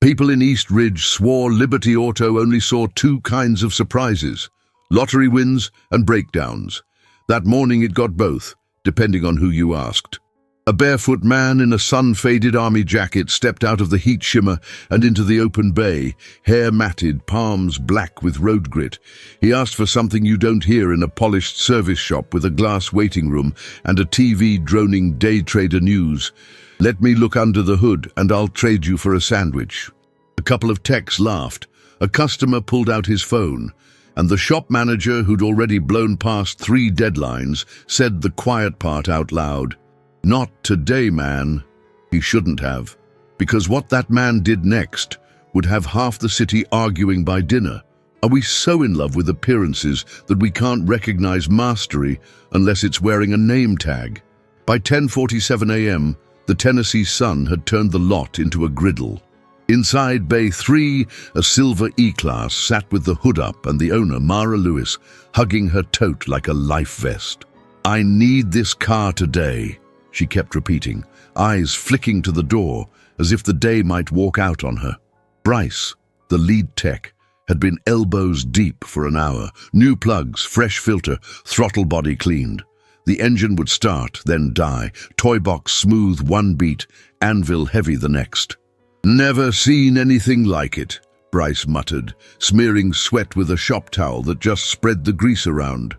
People in East Ridge swore Liberty Auto only saw two kinds of surprises: lottery wins and breakdowns. That morning it got both, depending on who you asked. A barefoot man in a sun-faded army jacket stepped out of the heat shimmer and into the open bay, hair matted, palms black with road grit. He asked for something you don't hear in a polished service shop with a glass waiting room and a TV droning day trader news. "Let me look under the hood and I'll trade you for a sandwich." A couple of techs laughed. A customer pulled out his phone, and the shop manager, who'd already blown past 3 deadlines, said the quiet part out loud. "Not today, man." He shouldn't have, because what that man did next would have half the city arguing by dinner. Are we so in love with appearances that we can't recognize mastery unless it's wearing a name tag? By 10:47 a.m., the Tennessee Sun had turned the lot into a griddle. Inside Bay 3, a silver E-Class sat with the hood up and the owner, Mara Lewis, hugging her tote like a life vest. "I need this car today," she kept repeating, eyes flicking to the door as if the day might walk out on her. Bryce, the lead tech, had been elbows deep for an hour. New plugs, fresh filter, throttle body cleaned. The engine would start, then die. Toy box smooth one beat, anvil heavy the next. "Never seen anything like it," Bryce muttered, smearing sweat with a shop towel that just spread the grease around.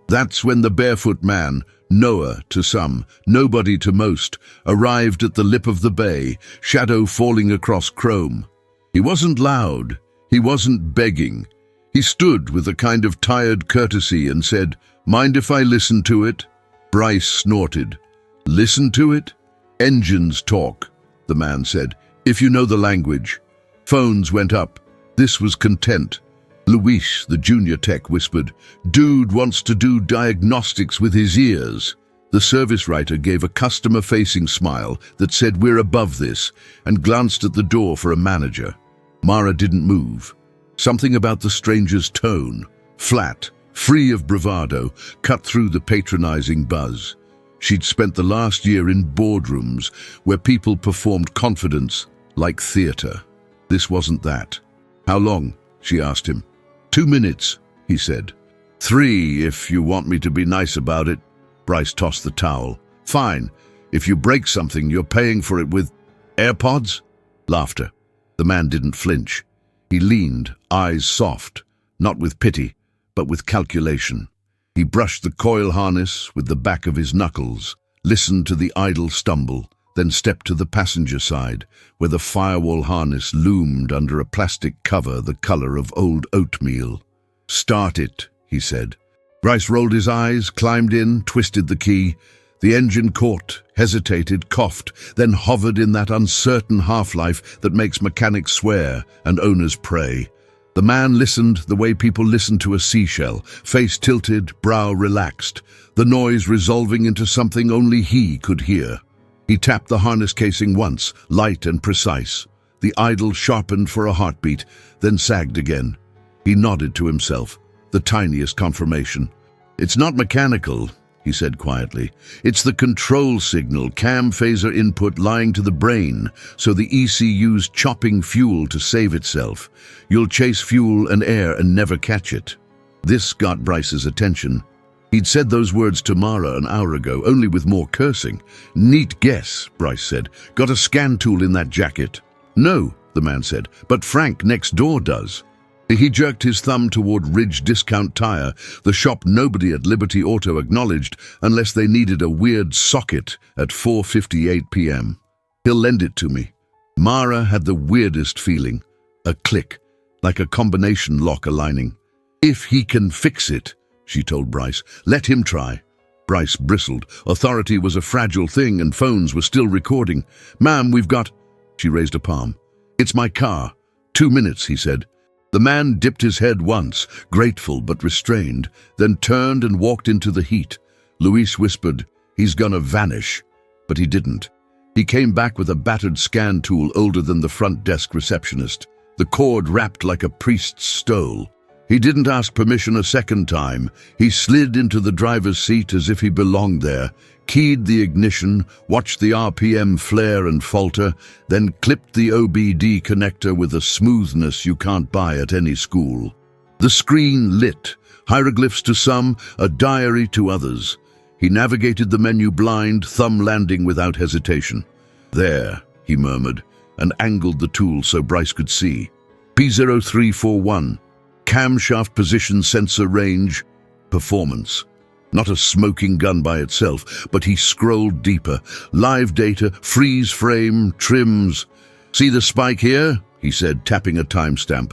That's when the barefoot man, Noah to some, nobody to most, arrived at the lip of the bay, shadow falling across chrome. He wasn't loud. He wasn't begging. He stood with a kind of tired courtesy and said, "Mind if I listen to it?" Bryce snorted. "Listen to it? Engines talk," the man said, "if you know the language." Phones went up. This was content. Luis, the junior tech, whispered, "Dude wants to do diagnostics with his ears." The service writer gave a customer-facing smile that said, "We're above this," and glanced at the door for a manager. Mara didn't move. Something about the stranger's tone, flat, free of bravado, cut through the patronizing buzz. She'd spent the last year in boardrooms where people performed confidence like theater. This wasn't that. "How long?" she asked him. 2 minutes, he said. 3, if you want me to be nice about it." Bryce tossed the towel. "Fine. If you break something, you're paying for it with AirPods?" Laughter. The man didn't flinch. He leaned, eyes soft, not with pity, but with calculation. He brushed the coil harness with the back of his knuckles, listened to the idle stumble, then stepped to the passenger side, where the firewall harness loomed under a plastic cover the color of old oatmeal. "Start it," he said. Bryce rolled his eyes, climbed in, twisted the key. The engine caught, hesitated, coughed, then hovered in that uncertain half-life that makes mechanics swear and owners pray. The man listened the way people listen to a seashell, face tilted, brow relaxed, the noise resolving into something only he could hear. He tapped the harness casing once, light and precise. The idle sharpened for a heartbeat, then sagged again. He nodded to himself, the tiniest confirmation. "It's not mechanical," he said quietly. "It's the control signal, cam phaser input lying to the brain, so the ECU's chopping fuel to save itself. You'll chase fuel and air and never catch it." This got Bryce's attention. He'd said those words to Mara an hour ago, only with more cursing. "Neat guess," Bryce said. "Got a scan tool in that jacket?" "No," the man said, "but Frank next door does." He jerked his thumb toward Ridge Discount Tire, the shop nobody at Liberty Auto acknowledged unless they needed a weird socket at 4:58 p.m. "He'll lend it to me." Mara had the weirdest feeling. A click, like a combination lock aligning. "If he can fix it," she told Bryce. "Let him try." Bryce bristled. Authority was a fragile thing and phones were still recording. "Ma'am, we've got—" She raised a palm. "It's my car. 2 minutes," he said. The man dipped his head once, grateful but restrained, then turned and walked into the heat. Luis whispered, "He's gonna vanish." But he didn't. He came back with a battered scan tool older than the front desk receptionist, the cord wrapped like a priest's stole. He didn't ask permission a second time. He slid into the driver's seat as if he belonged there, keyed the ignition, watched the RPM flare and falter, then clipped the OBD connector with a smoothness you can't buy at any school. The screen lit, hieroglyphs to some, a diary to others. He navigated the menu blind, thumb landing without hesitation. "There," he murmured, and angled the tool so Bryce could see. P0341, camshaft position sensor range, performance. Not a smoking gun by itself, but he scrolled deeper. Live data, freeze frame, trims. "See the spike here?" he said, tapping a timestamp.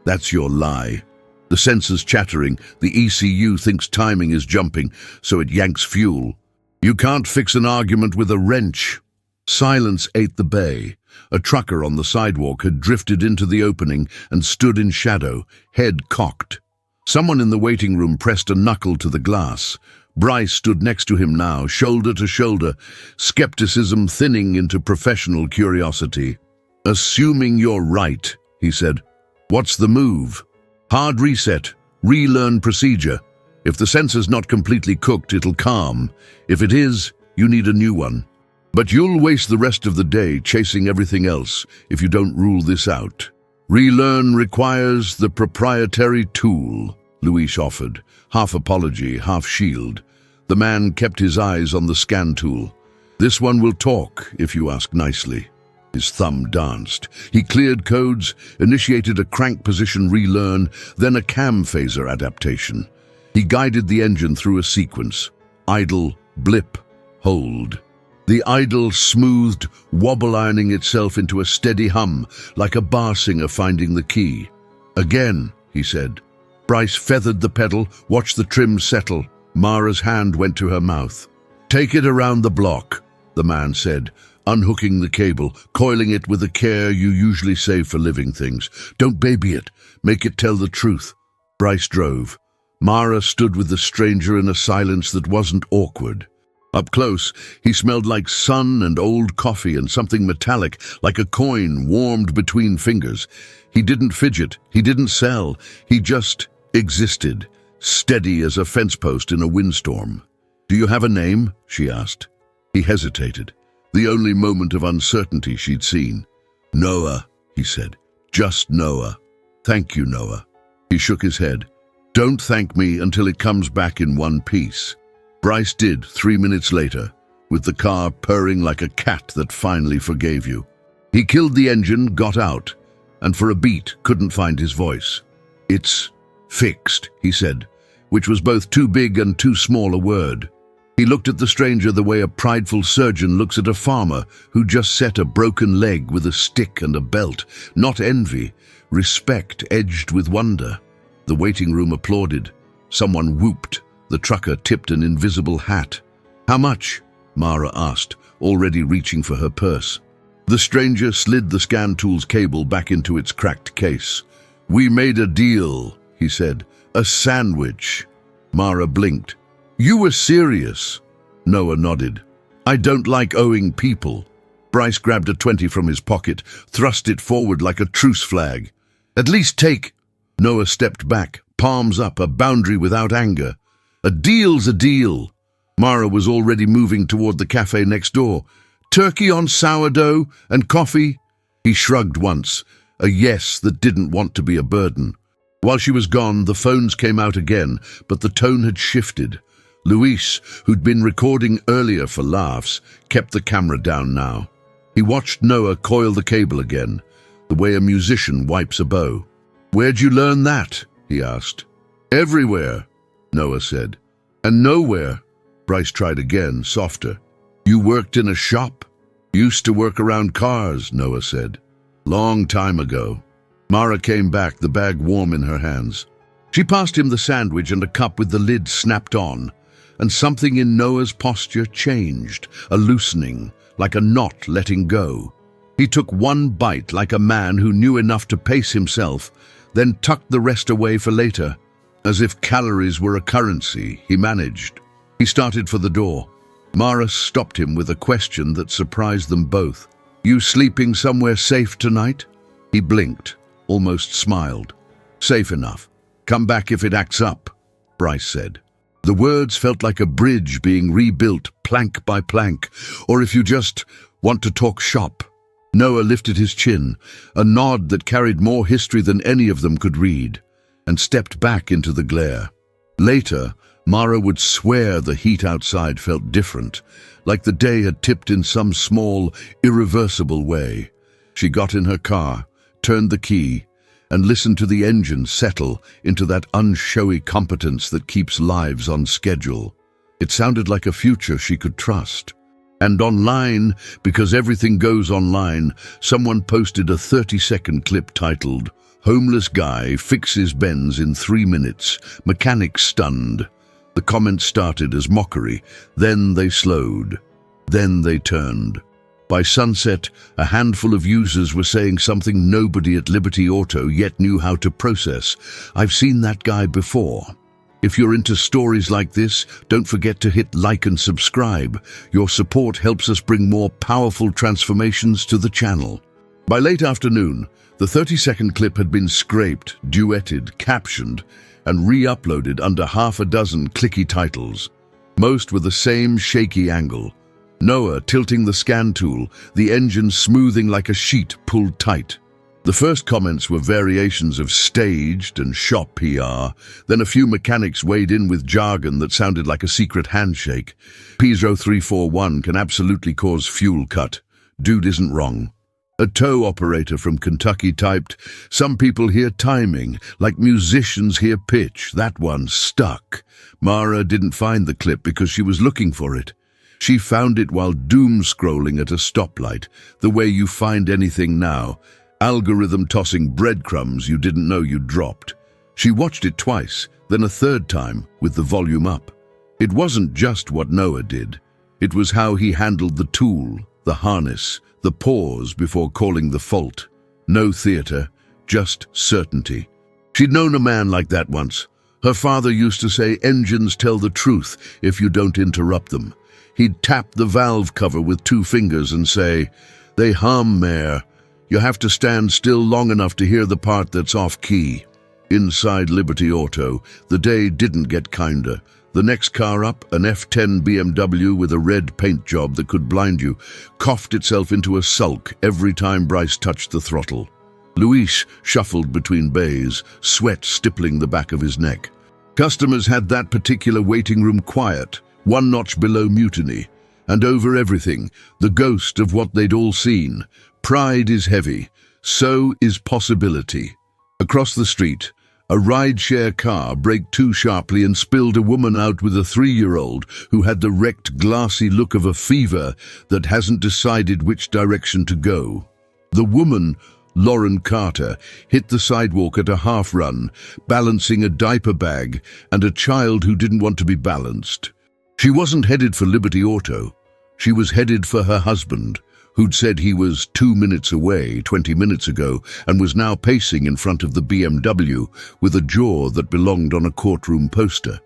"That's your lie." The sensor's chattering, the ECU thinks timing is jumping, so it yanks fuel. "You can't fix an argument with a wrench." Silence ate the bay. A trucker on the sidewalk had drifted into the opening and stood in shadow, head cocked. Someone in the waiting room pressed a knuckle to the glass. Bryce stood next to him now, shoulder to shoulder, skepticism thinning into professional curiosity. "Assuming you're right," he said. "What's the move?" "Hard reset. Relearn procedure. If the sensor's not completely cooked, it'll calm. If it is, you need a new one. But you'll waste the rest of the day chasing everything else if you don't rule this out." "Relearn requires the proprietary tool," Luis offered, half apology, half shield. The man kept his eyes on the scan tool. "This one will talk, if you ask nicely." His thumb danced. He cleared codes, initiated a crank position relearn, then a cam phaser adaptation. He guided the engine through a sequence. Idle, blip, hold. The idle smoothed, wobble-ironing itself into a steady hum, like a bar singer finding the key. "Again," he said. Bryce feathered the pedal, watched the trim settle. Mara's hand went to her mouth. "Take it around the block," the man said, unhooking the cable, coiling it with a care you usually save for living things. "Don't baby it. Make it tell the truth." Bryce drove. Mara stood with the stranger in a silence that wasn't awkward. Up close, he smelled like sun and old coffee and something metallic, like a coin warmed between fingers. He didn't fidget, he didn't sell, he just existed, steady as a fence post in a windstorm. "Do you have a name?" she asked. He hesitated, the only moment of uncertainty she'd seen. "Noah," he said. "Just Noah." "Thank you, Noah." He shook his head. "Don't thank me until it comes back in one piece." Bryce did 3 minutes later, with the car purring like a cat that finally forgave you. He killed the engine, got out, and for a beat couldn't find his voice. "It's fixed," he said, which was both too big and too small a word. He looked at the stranger the way a prideful surgeon looks at a farmer who just set a broken leg with a stick and a belt. Not envy, respect edged with wonder. The waiting room applauded. Someone whooped. The trucker tipped an invisible hat. "How much?" Mara asked, already reaching for her purse. The stranger slid the scan tool's cable back into its cracked case. "We made a deal," he said. "A sandwich." Mara blinked. "You were serious?" Noah nodded. "I don't like owing people." Bryce grabbed a 20 from his pocket, thrust it forward like a truce flag. "At least take—" Noah stepped back, palms up, a boundary without anger. "A deal's a deal." Mara was already moving toward the cafe next door. "Turkey on sourdough and coffee?" He shrugged once, a yes that didn't want to be a burden. While she was gone, the phones came out again, but the tone had shifted. Luis, who'd been recording earlier for laughs, kept the camera down now. He watched Noah coil the cable again, the way a musician wipes a bow. "Where'd you learn that?" he asked. "Everywhere," Noah said. "And nowhere." Bryce tried again, softer. "You worked in a shop?" "Used to work around cars," Noah said. "Long time ago." Mara came back, the bag warm in her hands. She passed him the sandwich and a cup with the lid snapped on, and something in Noah's posture changed, a loosening, like a knot letting go. He took one bite like a man who knew enough to pace himself, then tucked the rest away for later. As if calories were a currency, he managed. He started for the door. Mara stopped him with a question that surprised them both. "You sleeping somewhere safe tonight?" He blinked, almost smiled. "Safe enough. Come back if it acts up," Bryce said. The words felt like a bridge being rebuilt plank by plank, or if you just want to talk shop. Noah lifted his chin, a nod that carried more history than any of them could read, and stepped back into the glare. Later, Mara would swear the heat outside felt different, like the day had tipped in some small, irreversible way. She got in her car, turned the key, and listened to the engine settle into that unshowy competence that keeps lives on schedule. It sounded like a future she could trust. And online, because everything goes online, someone posted a 30-second clip titled, "Homeless Guy Fixes Benz in 3 Minutes, Mechanic Stunned." The comments started as mockery, then they slowed, then they turned. By sunset, a handful of users were saying something nobody at Liberty Auto yet knew how to process. "I've seen that guy before." If you're into stories like this, don't forget to hit like and subscribe. Your support helps us bring more powerful transformations to the channel. By late afternoon, the 30-second clip had been scraped, duetted, captioned, and re-uploaded under half a dozen clicky titles. Most were the same shaky angle. Noah tilting the scan tool, the engine smoothing like a sheet pulled tight. The first comments were variations of staged and shop PR, then a few mechanics weighed in with jargon that sounded like a secret handshake. Piezo 341 can absolutely cause fuel cut. Dude isn't wrong. A tow operator from Kentucky typed, "Some people hear timing, like musicians hear pitch. That one stuck." Mara didn't find the clip because she was looking for it. She found it while doom-scrolling at a stoplight, the way you find anything now, algorithm tossing breadcrumbs you didn't know you'd dropped. She watched it twice, then a third time, with the volume up. It wasn't just what Noah did. It was how he handled the tool, the harness, the pause before calling the fault. No theater, just certainty. She'd known a man like that once. Her father used to say engines tell the truth if you don't interrupt them. He'd tap the valve cover with 2 fingers and say, "They hum, Mare. You have to stand still long enough to hear the part that's off-key." Inside Liberty Auto, the day didn't get kinder. The next car up, an F10 BMW with a red paint job that could blind you, coughed itself into a sulk every time Bryce touched the throttle. Luis shuffled between bays, sweat stippling the back of his neck. Customers had that particular waiting room quiet, 1 notch below mutiny, and over everything, the ghost of what they'd all seen. Pride is heavy, so is possibility. Across the street, a ride-share car braked too sharply and spilled a woman out with a 3-year-old who had the wrecked, glassy look of a fever that hasn't decided which direction to go. The woman, Lauren Carter, hit the sidewalk at a half-run, balancing a diaper bag and a child who didn't want to be balanced. She wasn't headed for Liberty Auto. She was headed for her husband, who'd said he was 2 minutes away 20 minutes ago and was now pacing in front of the BMW with a jaw that belonged on a courtroom poster.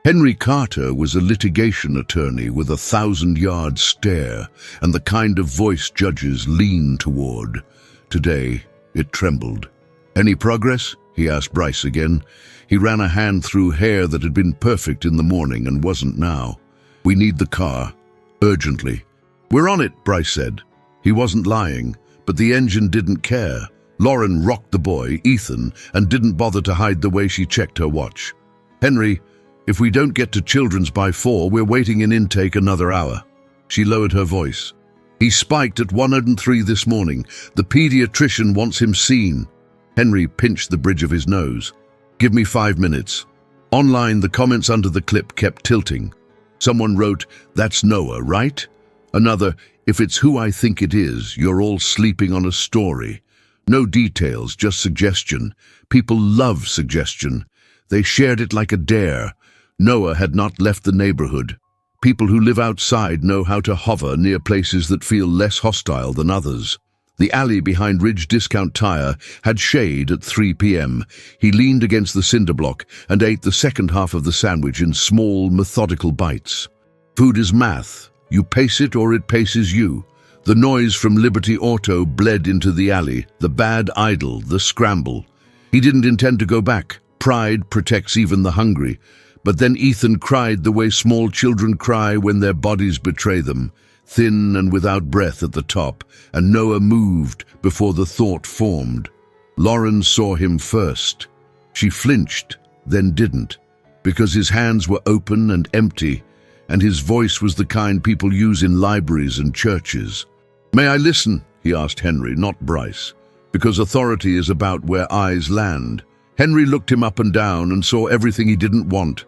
Henry Carter was a litigation attorney with a 1,000-yard stare and the kind of voice judges lean toward. Today, it trembled. "Any progress?" he asked Bryce again. He ran a hand through hair that had been perfect in the morning and wasn't now. "We need the car. Urgently." "We're on it," Bryce said. He wasn't lying, but the engine didn't care. Lauren rocked the boy, Ethan, and didn't bother to hide the way she checked her watch. "Henry, if we don't get to Children's by 4, we're waiting in intake another hour." She lowered her voice. "He spiked at 103 this morning. The pediatrician wants him seen." Henry pinched the bridge of his nose. "Give me 5 minutes." Online, the comments under the clip kept tilting. Someone wrote, "That's Noah, right?" Another, "If it's who I think it is, you're all sleeping on a story." No details, just suggestion. People love suggestion. They shared it like a dare. Noah had not left the neighborhood. People who live outside know how to hover near places that feel less hostile than others. The alley behind Ridge Discount Tire had shade at 3 p.m. He leaned against the cinder block and ate the second half of the sandwich in small, methodical bites. Food is math. You pace it or it paces you. The noise from Liberty Auto bled into the alley, the bad idle, the scramble. He didn't intend to go back. Pride protects even the hungry. But then Ethan cried the way small children cry when their bodies betray them, thin and without breath at the top, and Noah moved before the thought formed. Lauren saw him first. She flinched, then didn't, because his hands were open and empty, and his voice was the kind people use in libraries and churches. "May I listen?" he asked Henry, not Bryce, because authority is about where eyes land. Henry looked him up and down and saw everything he didn't want.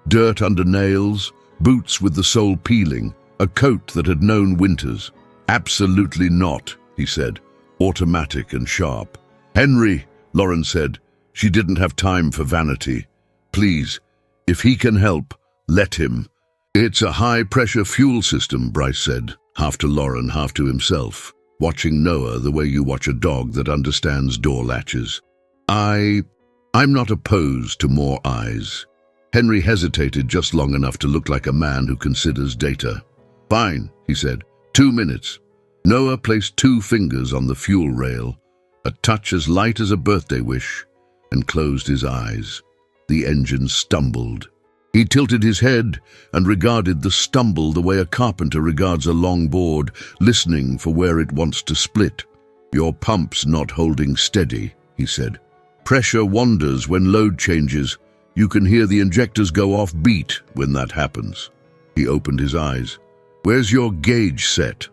Dirt under nails, boots with the sole peeling, a coat that had known winters. "Absolutely not," he said, automatic and sharp. "Henry," Lauren said. She didn't have time for vanity. "Please, if he can help, let him." "It's a high-pressure fuel system," Bryce said, half to Lauren, half to himself, watching Noah the way you watch a dog that understands door latches. I'm not opposed to more eyes." Henry hesitated just long enough to look like a man who considers data. "Fine," he said. 2 minutes." Noah placed 2 fingers on the fuel rail, a touch as light as a birthday wish, and closed his eyes. The engine stumbled. He tilted his head and regarded the stumble the way a carpenter regards a long board, listening for where it wants to split. "Your pump's not holding steady," he said. "Pressure wanders when load changes. You can hear the injectors go off beat when that happens." He opened his eyes. "Where's your gauge set?"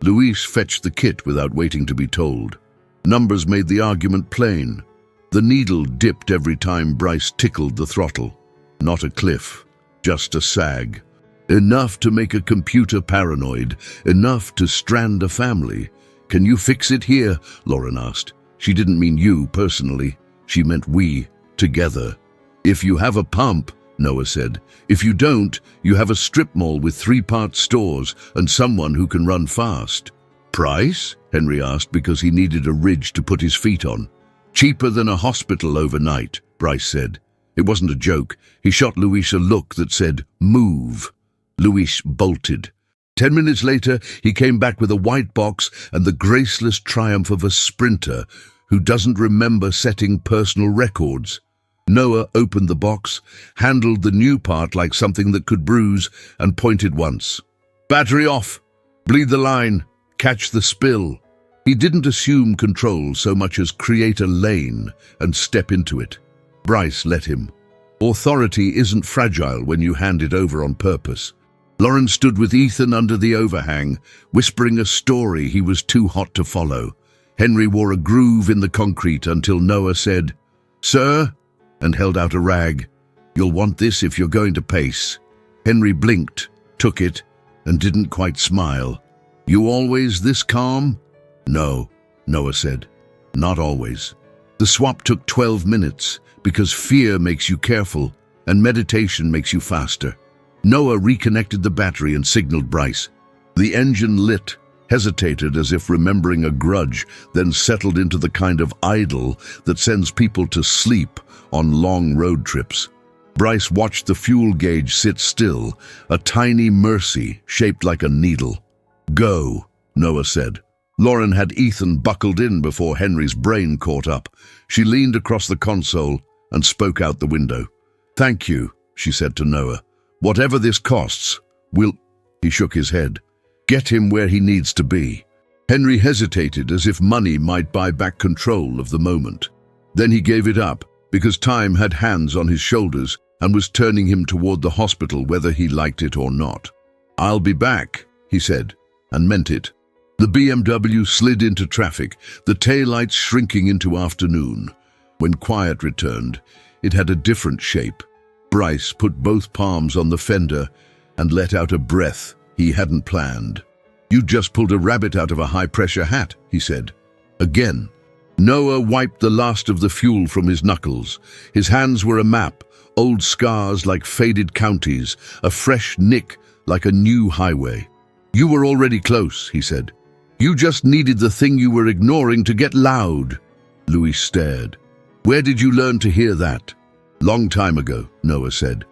Luis fetched the kit without waiting to be told. Numbers made the argument plain. The needle dipped every time Bryce tickled the throttle. Not a cliff, just a sag. Enough to make a computer paranoid, enough to strand a family. "Can you fix it here?" Lauren asked. She didn't mean you personally. She meant we, together. "If you have a pump," Noah said. "If you don't, you have a strip mall with 3-part stores and someone who can run fast." "Price?" Henry asked, because he needed a ridge to put his feet on. "Cheaper than a hospital overnight," Bryce said. It wasn't a joke. He shot Luis a look that said, "Move." Luis bolted. 10 minutes later, he came back with a white box and the graceless triumph of a sprinter who doesn't remember setting personal records. Noah opened the box, handled the new part like something that could bruise, and pointed once. "Battery off! Bleed the line! Catch the spill!" He didn't assume control so much as create a lane and step into it. Bryce let him. Authority isn't fragile when you hand it over on purpose. Lauren stood with Ethan under the overhang, whispering a story he was too hot to follow. Henry wore a groove in the concrete until Noah said, "Sir?" and held out a rag. "You'll want this if you're going to pace." Henry blinked, took it, and didn't quite smile. "You always this calm?" "No," Noah said. "Not always." The swap took 12 minutes, because fear makes you careful, and meditation makes you faster. Noah reconnected the battery and signaled Bryce. The engine lit, hesitated as if remembering a grudge, then settled into the kind of idle that sends people to sleep on long road trips. Bryce watched the fuel gauge sit still, a tiny mercy shaped like a needle. "Go," Noah said. Lauren had Ethan buckled in before Henry's brain caught up. She leaned across the console and spoke out the window. "Thank you," she said to Noah. "Whatever this costs, we'll—" He shook his head. "Get him where he needs to be." Henry hesitated as if money might buy back control of the moment. Then he gave it up, because time had hands on his shoulders and was turning him toward the hospital whether he liked it or not. "I'll be back," he said, and meant it. The BMW slid into traffic, the taillights shrinking into afternoon. When quiet returned, it had a different shape. Bryce put both palms on the fender and let out a breath he hadn't planned. "You just pulled a rabbit out of a high-pressure hat," he said. Again. Noah wiped the last of the fuel from his knuckles. His hands were a map, old scars like faded counties, a fresh nick like a new highway. "You were already close," he said. "You just needed the thing you were ignoring to get loud." Louis stared. "Where did you learn to hear that?" "Long time ago," Noah said.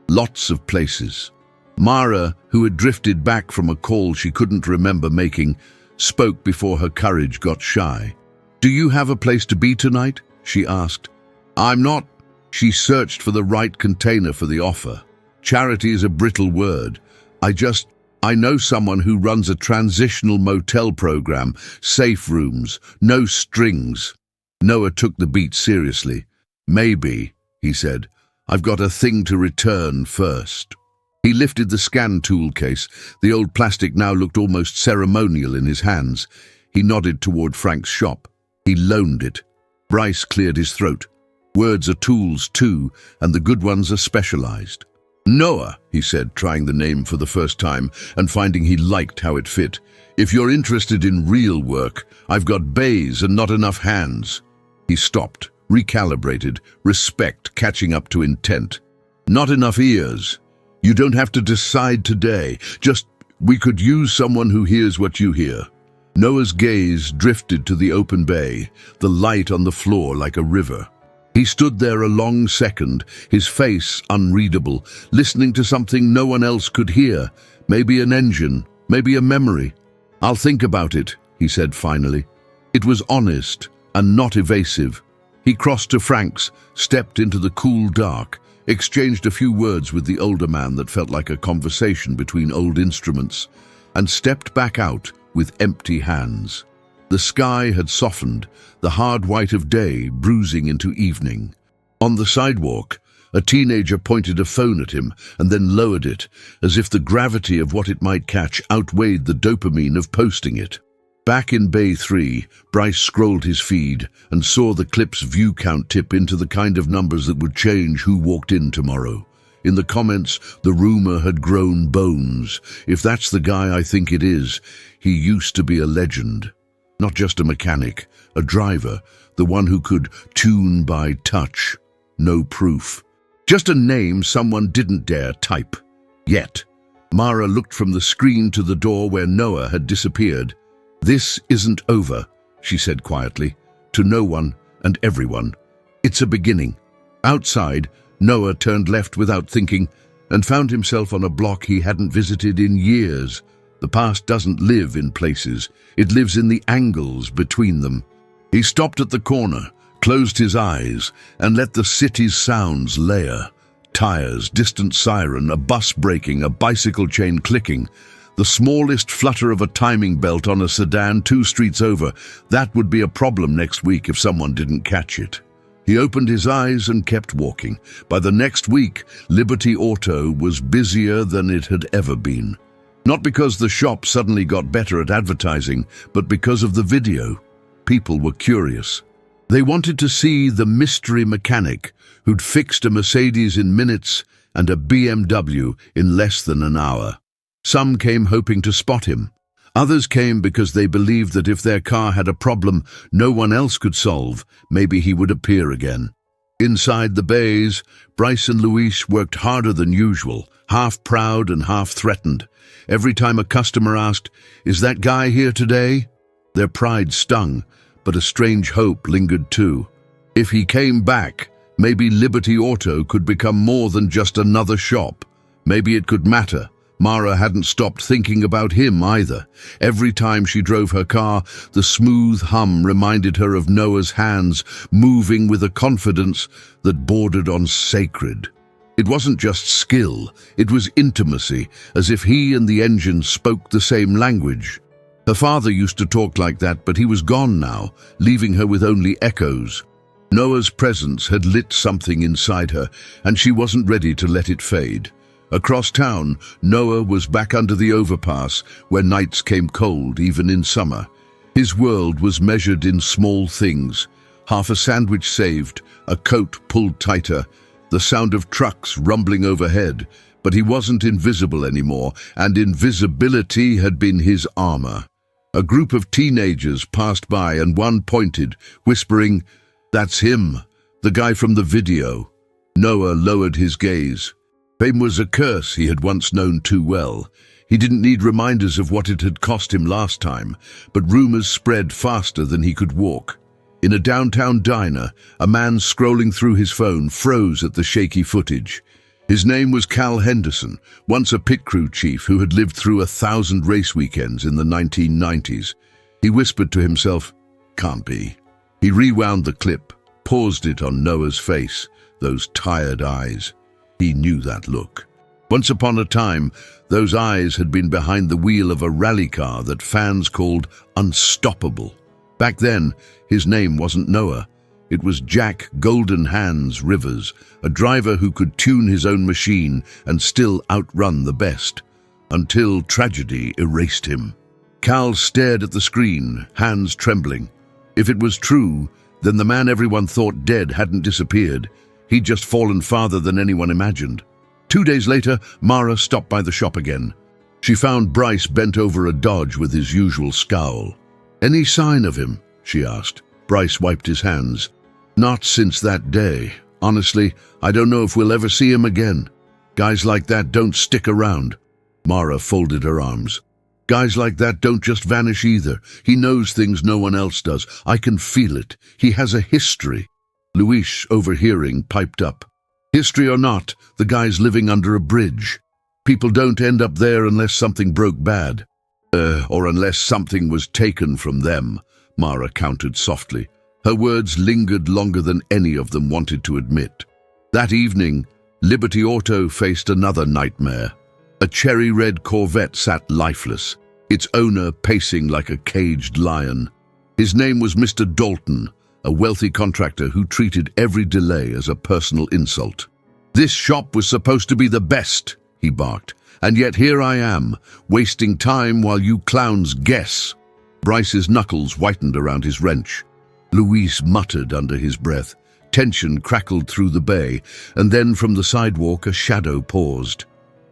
"Lots of places." Mara, who had drifted back from a call she couldn't remember making, spoke before her courage got shy. "Do you have a place to be tonight?" she asked. "I'm not." She searched for the right container for the offer. Charity is a brittle word. I know someone who runs a transitional motel program, safe rooms, no strings. Noah took the beat seriously. Maybe, he said. I've got a thing to return first. He lifted the scan tool case. The old plastic now looked almost ceremonial in his hands. He nodded toward Frank's shop. He loaned it. Bryce cleared his throat. Words are tools too, and the good ones are specialized. Noah, he said, trying the name for the first time and finding he liked how it fit. If you're interested in real work, I've got bays and not enough hands. He stopped, recalibrated, respect catching up to intent. Not enough ears. You don't have to decide today. Just, we could use someone who hears what you hear. Noah's gaze drifted to the open bay, the light on the floor like a river. He stood there a long second, his face unreadable, listening to something no one else could hear. Maybe an engine, maybe a memory. I'll think about it, he said finally. It was honest and not evasive. He crossed to Frank's, stepped into the cool dark, exchanged a few words with the older man that felt like a conversation between old instruments, and stepped back out with empty hands. The sky had softened, the hard white of day bruising into evening. On the sidewalk, a teenager pointed a phone at him and then lowered it, as if the gravity of what it might catch outweighed the dopamine of posting it. Back in Bay 3, Bryce scrolled his feed and saw the clip's view count tip into the kind of numbers that would change who walked in tomorrow. In the comments, the rumor had grown bones. If that's the guy I think it is, he used to be a legend. Not just a mechanic, a driver, the one who could tune by touch. No proof. Just a name someone didn't dare type. Yet. Mara looked from the screen to the door where Noah had disappeared. This isn't over, she said quietly, to no one and everyone. It's a beginning. Outside, Noah turned left without thinking and found himself on a block he hadn't visited in years. The past doesn't live in places, it lives in the angles between them. He stopped at the corner, closed his eyes, and let the city's sounds layer. Tires, distant siren, a bus braking, a bicycle chain clicking. The smallest flutter of a timing belt on a sedan 2 streets over. That would be a problem next week if someone didn't catch it. He opened his eyes and kept walking. By the next week, Liberty Auto was busier than it had ever been. Not because the shop suddenly got better at advertising, but because of the video. People were curious. They wanted to see the mystery mechanic who'd fixed a Mercedes in minutes and a BMW in less than an hour. Some came hoping to spot him. Others came because they believed that if their car had a problem no one else could solve, maybe he would appear again. Inside the bays, Bryce and Luis worked harder than usual, half proud and half threatened. Every time a customer asked, "Is that guy here today?" Their pride stung, but a strange hope lingered too. If he came back, maybe Liberty Auto could become more than just another shop. Maybe it could matter. Mara hadn't stopped thinking about him either. Every time she drove her car, the smooth hum reminded her of Noah's hands moving with a confidence that bordered on sacred. It wasn't just skill, it was intimacy, as if he and the engine spoke the same language. Her father used to talk like that, but he was gone now, leaving her with only echoes. Noah's presence had lit something inside her, and she wasn't ready to let it fade. Across town, Noah was back under the overpass, where nights came cold even in summer. His world was measured in small things. Half a sandwich saved, a coat pulled tighter, the sound of trucks rumbling overhead. But he wasn't invisible anymore, and invisibility had been his armor. A group of teenagers passed by and one pointed, whispering, "That's him, the guy from the video." Noah lowered his gaze. Fame was a curse he had once known too well. He didn't need reminders of what it had cost him last time, but rumors spread faster than he could walk. In a downtown diner, a man scrolling through his phone froze at the shaky footage. His name was Cal Henderson, once a pit crew chief who had lived through 1,000 race weekends in the 1990s. He whispered to himself, "Can't be." He rewound the clip, paused it on Noah's face, those tired eyes. He knew that look. Once upon a time, those eyes had been behind the wheel of a rally car that fans called Unstoppable. Back then, his name wasn't Noah. It was Jack Golden Hands Rivers, a driver who could tune his own machine and still outrun the best, until tragedy erased him. Cal stared at the screen, hands trembling. If it was true, then the man everyone thought dead hadn't disappeared. He'd just fallen farther than anyone imagined. 2 days later, Mara stopped by the shop again. She found Bryce bent over a Dodge with his usual scowl. "Any sign of him?" she asked. Bryce wiped his hands. "Not since that day. Honestly, I don't know if we'll ever see him again. Guys like that don't stick around." Mara folded her arms. "Guys like that don't just vanish either. He knows things no one else does. I can feel it. He has a history." Luis, overhearing, piped up. "History or not, the guy's living under a bridge. People don't end up there unless something broke bad. Or unless something was taken from them," Mara countered softly. Her words lingered longer than any of them wanted to admit. That evening, Liberty Auto faced another nightmare. A cherry-red Corvette sat lifeless, its owner pacing like a caged lion. His name was Mr. Dalton, a wealthy contractor who treated every delay as a personal insult. "This shop was supposed to be the best," he barked, "and yet here I am, wasting time while you clowns guess." Bryce's knuckles whitened around his wrench. Luis muttered under his breath. Tension crackled through the bay, and then from the sidewalk a shadow paused.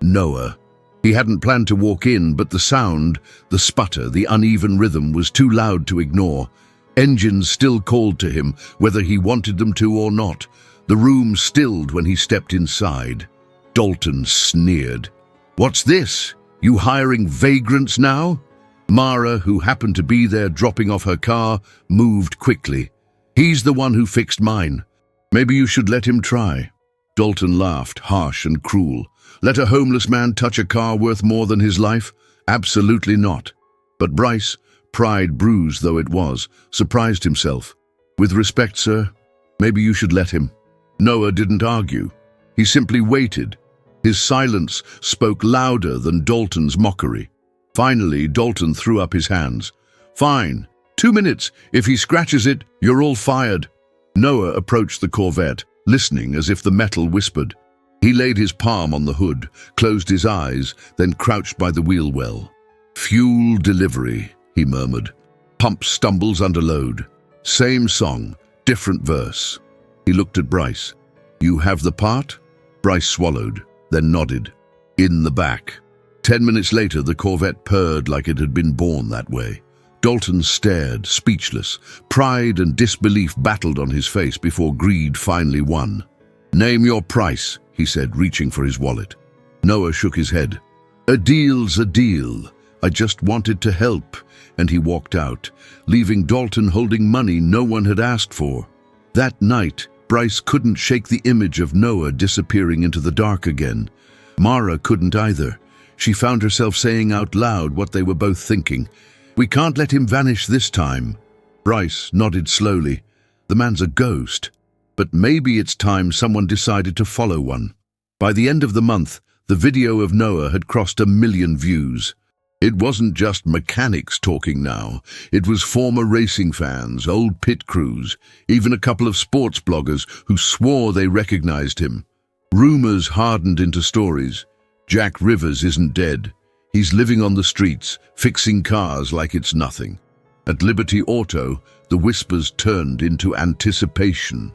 Noah. He hadn't planned to walk in, but the sound, the sputter, the uneven rhythm was too loud to ignore. Engines still called to him, whether he wanted them to or not. The room stilled when he stepped inside. Dalton sneered. "What's this? You hiring vagrants now?" Mara, who happened to be there dropping off her car, moved quickly. "He's the one who fixed mine. Maybe you should let him try." Dalton laughed, harsh and cruel. Let a homeless man touch a car worth more than his life? Absolutely not. But Bryce, pride bruised though it was, surprised himself. "With respect, sir, maybe you should let him." Noah didn't argue. He simply waited. His silence spoke louder than Dalton's mockery. Finally, Dalton threw up his hands. "Fine. 2 minutes. If he scratches it, you're all fired." Noah approached the Corvette, listening as if the metal whispered. He laid his palm on the hood, closed his eyes, then crouched by the wheel well. "Fuel delivery," he murmured. "Pump stumbles under load. Same song, different verse." He looked at Bryce. "You have the part?" Bryce swallowed, then nodded. "In the back." 10 minutes later, the Corvette purred like it had been born that way. Dalton stared, speechless. Pride and disbelief battled on his face before greed finally won. "Name your price," he said, reaching for his wallet. Noah shook his head. "A deal's a deal. I just wanted to help," and he walked out, leaving Dalton holding money no one had asked for. That night, Bryce couldn't shake the image of Noah disappearing into the dark again. Mara couldn't either. She found herself saying out loud what they were both thinking. "We can't let him vanish this time." Bryce nodded slowly. "The man's a ghost. But maybe it's time someone decided to follow one." By the end of the month, the video of Noah had crossed 1 million views. It wasn't just mechanics talking now. It was former racing fans, old pit crews, even a couple of sports bloggers who swore they recognized him. Rumors hardened into stories. Jack Rivers isn't dead. He's living on the streets, fixing cars like it's nothing. At Liberty Auto, the whispers turned into anticipation.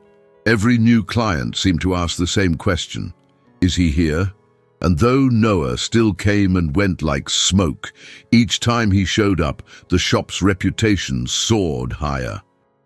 Every new client seemed to ask the same question. Is he here? And though Noah still came and went like smoke, each time he showed up, the shop's reputation soared higher.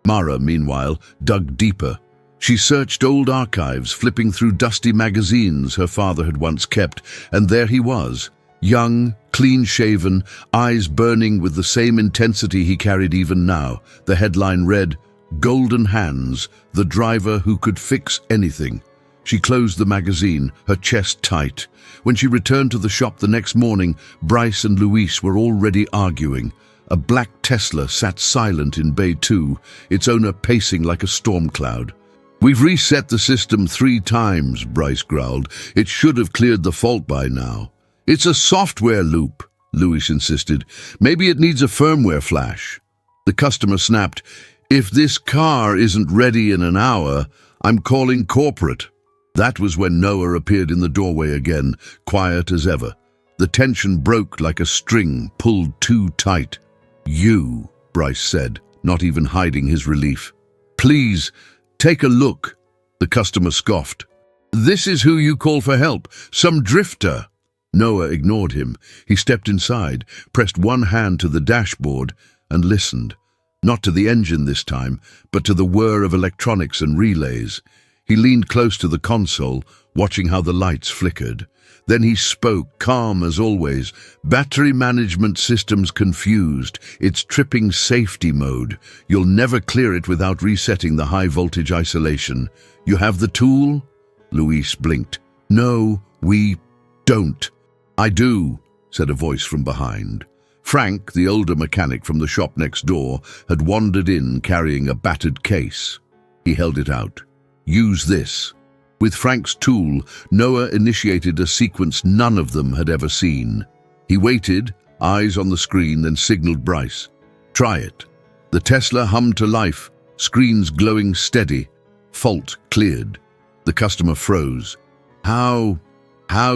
Mara, meanwhile, dug deeper. She searched old archives, flipping through dusty magazines her father had once kept, and there he was, young, clean-shaven, eyes burning with the same intensity he carried even now. The headline read, "Golden Hands, the driver who could fix anything." She closed the magazine, her chest tight. When she returned to the shop the next morning, Bryce and Luis were already arguing. A black Tesla sat silent in Bay 2, its owner pacing like a storm cloud. We've reset the system 3 times, Bryce growled. It should have cleared the fault by now. It's a software loop, Lewis insisted. Maybe it needs a firmware flash. The customer snapped, If this car isn't ready in an hour, I'm calling corporate. That was when Noah appeared in the doorway again, quiet as ever. The tension broke like a string pulled too tight. You, Bryce said, not even hiding his relief. Please, take a look, the customer scoffed. This is who you call for help, some drifter. Noah ignored him. He stepped inside, pressed one hand to the dashboard, and listened. Not to the engine this time, but to the whir of electronics and relays. He leaned close to the console, watching how the lights flickered. Then he spoke, calm as always. Battery management systems confused. It's tripping safety mode. You'll never clear it without resetting the high-voltage isolation. You have the tool? Luis blinked. No, we don't. I do, said a voice from behind. Frank, the older mechanic from the shop next door, had wandered in carrying a battered case. He held it out. Use this. With Frank's tool, Noah initiated a sequence none of them had ever seen. He waited, eyes on the screen, then signaled Bryce. Try it. The Tesla hummed to life, screens glowing steady. Fault cleared. The customer froze. How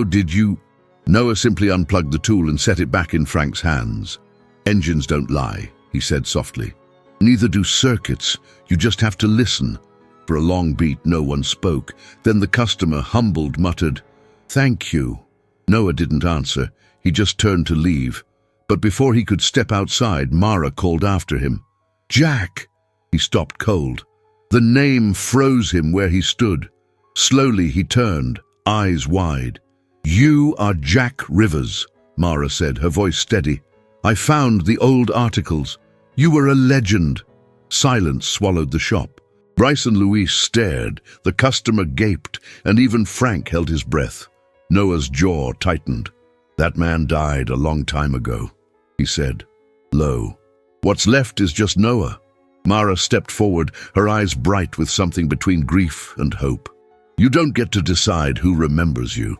did you... Noah simply unplugged the tool and set it back in Frank's hands. Engines don't lie, he said softly. Neither do circuits. You just have to listen. For a long beat, no one spoke. Then the customer, humbled, muttered, Thank you. Noah didn't answer. He just turned to leave. But before he could step outside, Mara called after him. Jack! He stopped cold. The name froze him where he stood. Slowly he turned, eyes wide. You are Jack Rivers, Mara said, her voice steady. I found the old articles. You were a legend. Silence swallowed the shop. Bryce and Luis stared, the customer gaped, and even Frank held his breath. Noah's jaw tightened. That man died a long time ago, he said, low. What's left is just Noah. Mara stepped forward, her eyes bright with something between grief and hope. You don't get to decide who remembers you.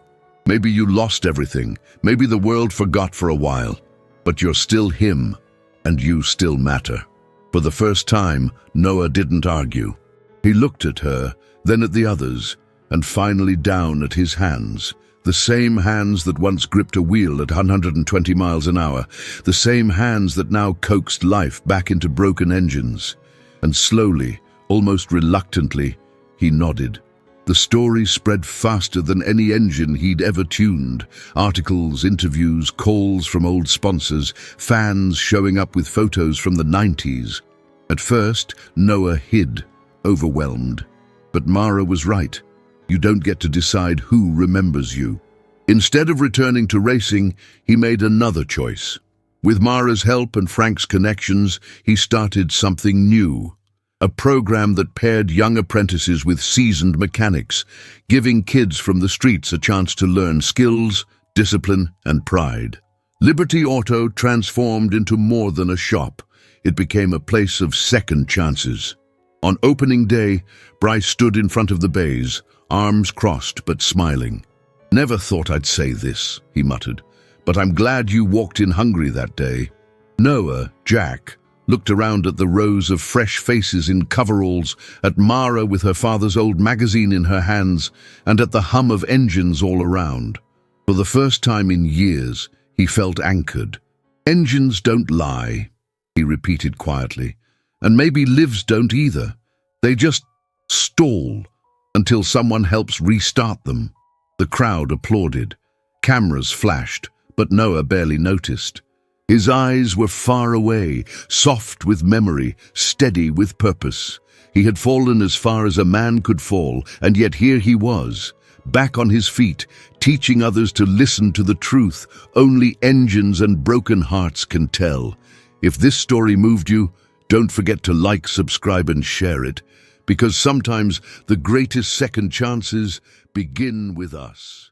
Maybe you lost everything, maybe the world forgot for a while, but you're still him, and you still matter. For the first time, Noah didn't argue. He looked at her, then at the others, and finally down at his hands, the same hands that once gripped a wheel at 120 miles an hour, the same hands that now coaxed life back into broken engines. And slowly, almost reluctantly, he nodded. The story spread faster than any engine he'd ever tuned. Articles, interviews, calls from old sponsors, fans showing up with photos from the 90s. At first, Noah hid, overwhelmed. But Mara was right. You don't get to decide who remembers you. Instead of returning to racing, he made another choice. With Mara's help and Frank's connections, he started something new. A program that paired young apprentices with seasoned mechanics, giving kids from the streets a chance to learn skills, discipline, and pride. Liberty Auto transformed into more than a shop. It became a place of second chances. On opening day, Bryce stood in front of the bays, arms crossed but smiling. Never thought I'd say this, he muttered, but I'm glad you walked in hungry that day. Noah, Jack, looked around at the rows of fresh faces in coveralls, at Mara with her father's old magazine in her hands, and at the hum of engines all around. For the first time in years, he felt anchored. Engines don't lie, he repeated quietly, and maybe lives don't either. They just stall until someone helps restart them. The crowd applauded. Cameras flashed, but Noah barely noticed. His eyes were far away, soft with memory, steady with purpose. He had fallen as far as a man could fall, and yet here he was, back on his feet, teaching others to listen to the truth only engines and broken hearts can tell. If this story moved you, don't forget to like, subscribe, and share it, because sometimes the greatest second chances begin with us.